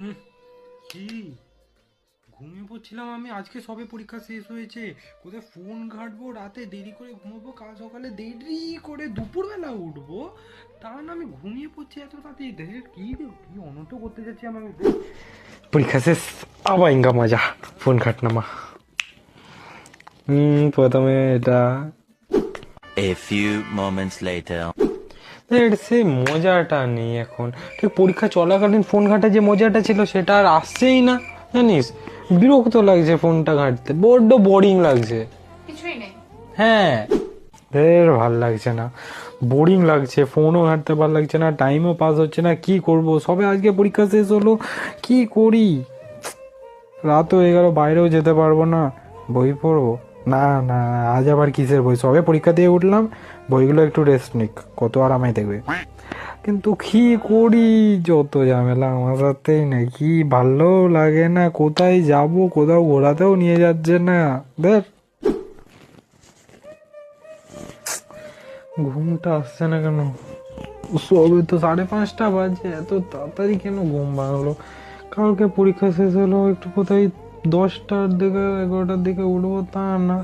হুম, কি ঘুমিয়ে পড়ছিলাম আমি, আজকে সবে পরীক্ষা শেষ হয়েছে। কোথায় ফোন ঘাঁটবো, রাতে দেরি করে ঘুমাবো, কাল সকালে দেরি করে দুপুরবেলা উঠবো, তা না আমি ঘুমিয়ে পড়ছি এত রাতে। দেখ কি কি অনর্থ করতে যাচ্ছি আমি। পরীক্ষা শেষ, আবার ইনকা মজা, ফোন ঘাটনা মা। প্রথমে এটা A few moments later. এর সে মজাটা নেই এখন। ঠিক পরীক্ষা চলাকালীন ফোন ঘাঁটা যে মজাটা ছিল সেটা আর আসছেই না, জানিস। বিরক্ত লাগছে ফোনটা ঘাঁটতে, বড্ড বোরিং লাগছে। কিছুই নেই। হ্যাঁ, ঢের ভাল লাগছে না, বোরিং লাগছে, ফোনও ঘাঁটতে ভাল লাগছে না, টাইমও পাস হচ্ছে না। কি করব, সবে আজকে পরীক্ষা শেষ হলো, কি করি। রাত হয়ে গেল, বাইরেও যেতে পারবো না। বই পড়বো? না না, আজ আবার কিসের বই, সবে পরীক্ষা দিয়ে উঠলাম, বইগুলো একটু রেস্ট নিক, কত আর আমায় দেখবে। কিন্তু কি করি, যত ঝামেলা আমার সাথেই না, কি ভালো লাগে না, কোথায় যাব, কোথাও ঘোরাতেও নিয়ে যাচ্ছে না। দেখ, ঘুমটা আসছে না কেন, সবে তো 5:30 বাজে, এত তাড়াতাড়ি কেন ঘুম ভাঙলো। কালকে পরীক্ষা শেষ হলো, একটু কোথায় 10টার দিকে 11টার দিকে উঠবো, তা না,